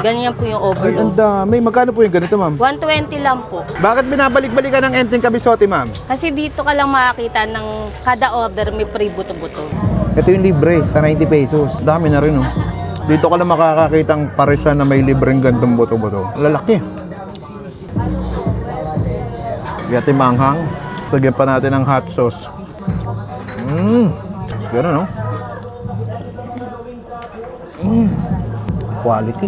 Ganyan po yung Ay, ang overload. dami. Magkano po yung ganito, ma'am? 120 lang po. Bakit binabalik-balikan ng Enteng Kabisote, ma'am? Kasi dito ka lang makakita ng kada order may free buto-buto. Ito yung libre sa 90 pesos. Dami na rin, oh. Dito ka lang makakakitang parisan na may libreng gantong buto-buto. Lalaki. Yati manghang. Lagyan pa natin ng hot sauce. Siguro, no? Quality.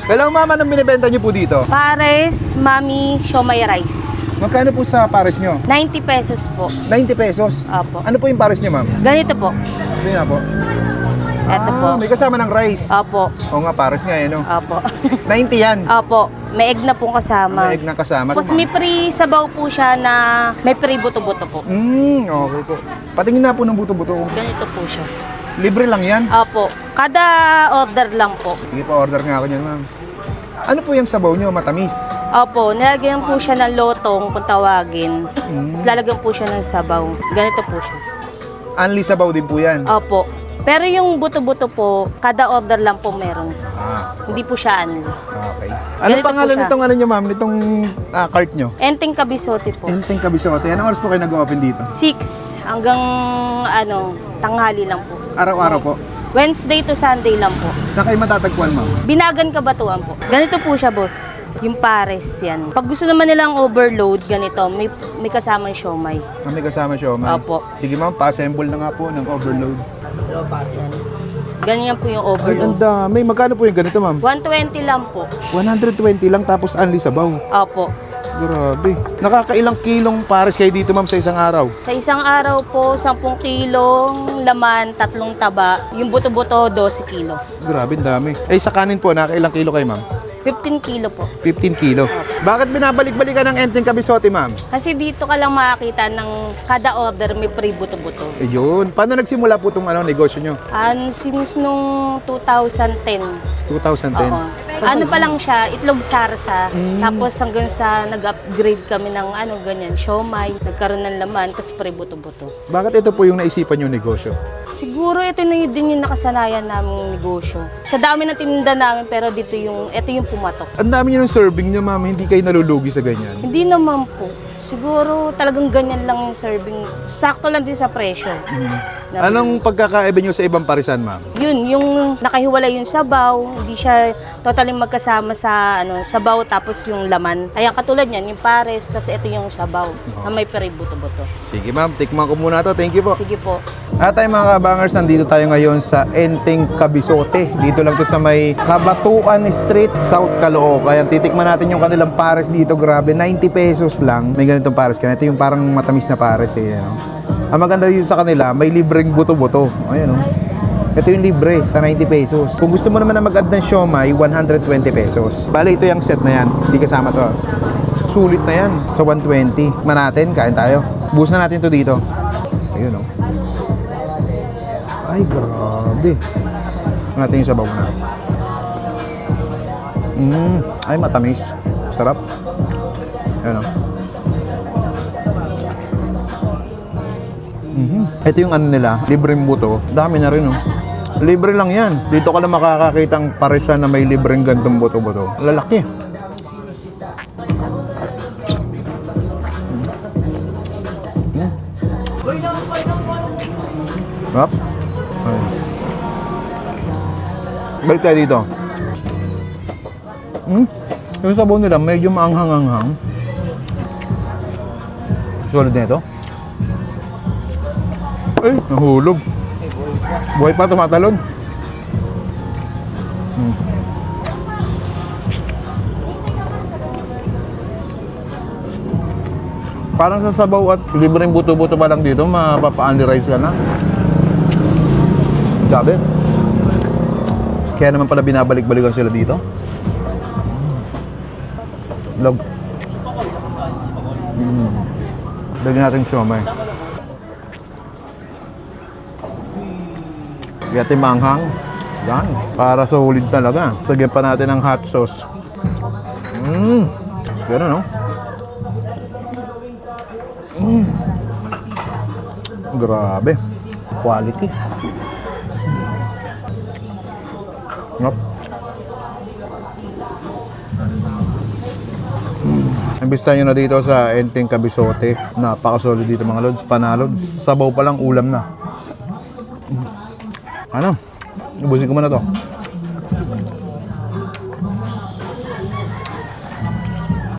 Hello, mama. Anong binibenta niyo po dito? Pares, mami, siomay rice. Magkano po sa pares niyo? 90 pesos po. 90 pesos. Opo. Ano po yung pares niyo, ma'am? Ganito po. Ito nga po. Ito po. May kasama ng rice. Opo. Oo nga, pares nga yan, no? Opo. 90 yan. Opo. May egg na pong kasama. May egg na kasama. Tapos may free sabaw po siya na may free buto-buto po. Okay po. Patingin na po ng buto-buto. Ganito po siya. Libre lang yan. Opo. Kada order lang po. Sige po, order nga ako niyan, ma'am. Ano po yung sabaw niyo? Matamis? Opo. Nilagyan po siya ng lotong kung tawagin. Tapos lalagyan po siya ng sabaw. Ganito po siya. Only sabaw din po yan. Opo. Pero yung buto-buto po, kada order lang po meron. Hindi po siya ano. Okay. Anong Ganito pangalan po siya. nitong ano niyo, ma'am? Nitong cart niyo? Enteng Kabisote po. Enteng Kabisote. Anong oras po kayo nag-open dito? 6 hanggang tanghali lang po. Araw-araw po. Wednesday to Sunday lang po. Saan kayo matatagpuan, ma'am? Binagan Kabatuan po. Ganito po siya, boss. Yung pares yan. Pag gusto naman nilang overload, ganito, may kasamang siomay. May kasama siya, ma'am. Opo. Sige, ma'am. Pa-assemble na nga po ng overload. Ganyan po yung Ay, ang overload. dami. Magkano po yung ganito, ma'am? 120 lang po. 120 lang tapos only sabaw. Opo. Grabe. Nakakailang kilong pares kayo dito, ma'am, sa isang araw? Sa isang araw po, 10 kilong laman, 3 taba. Yung buto-buto, 12 kilo. Grabe, ang dami. Eh, sa kanin po, nakakailang kilo kayo, ma'am? 15 kilo po. 15 kilo. Bakit binabalik-balikan ng Enteng Kabisote, ma'am? Kasi dito ka lang makakita ng kada order may free buto-buto. Ayun. Paano nagsimula po itong negosyo nyo? Since nung 2010. 2010? Oo. Ano pa lang siya, itlog sarsa. Tapos hanggang sa nag-upgrade kami ng ganyan, siomay. Nagkaroon ng laman, tapos free buto-buto. Bakit ito po yung naisipan yung negosyo? Siguro ito na din yung nakasanayan naming negosyo. Sa dami na tininda namin, pero ito yung pumatok. Ang dami nyo ng serving nyo, ma'am. Hindi kayo nalulugi sa ganyan. Hindi naman po. Siguro talagang ganyan lang yung serving. Sakto lang din sa presyo. Anong pagkakaiba nyo sa ibang parisan, ma'am? Yun, yung nakahiwalay yung sabaw, hindi siya totally magkasama sa sabaw tapos yung laman. Ayan, katulad niyan, yung pares, tapos ito yung sabaw na may peri buto-buto. Sige, ma'am. Tikman ko muna to. Thank you po. Sige po. At ay mga kabangers, nandito tayo ngayon sa Enteng Kabisote. Dito lang to sa may Kabatuan Street, South Caloocan. Ayan, titikman natin yung kanilang pares dito. Grabe, 90 pesos lang. May ganitong pares ka. Ito yung parang matamis na pares eh. Ang maganda dito sa kanila, may libreng buto-buto. Ayan o. Ito yung libre sa 90 pesos. Kung gusto mo naman na mag-add ng siomay, 120 pesos. Bale, ito yung set na yan. Hindi kasama to. Sulit na yan sa 120. Tikman natin, kain tayo. Buhos na natin to dito. Ayun o. Ay, grabe. Natin yung sabaw na. Ay, matamis. Sarap. Ayun o. Ito yung ano nila, libreng buto. Dami na rin, oh. Libre lang yan. Dito ka lang makakakitang parisan na may libreng gantong buto-buto. Lalaki. Sarap. Balik tayo dito. Yung sabaw nila, medyo maanghang-anghang. Solid na ito. Ay, nahulog. Buhay pa, tumatalon. Parang sa sabaw at libreng buto-buto pa lang dito, mapapa-unli-rice ka na. Sabi. Kaya naman pala binabalik-balikan sila dito. Log. Lagyan natin siomay. Yati manghang. Yan. Para sa hulid talaga. Lagyan pa natin ng hot sauce. Gano'n, no? Grabe. Quality. Yup. Imbista nyo na dito sa Enteng Kabisote. Napakasolid dito mga lods, panalods. Sabaw pa lang, ulam na. Ano? Ubusin ko muna to.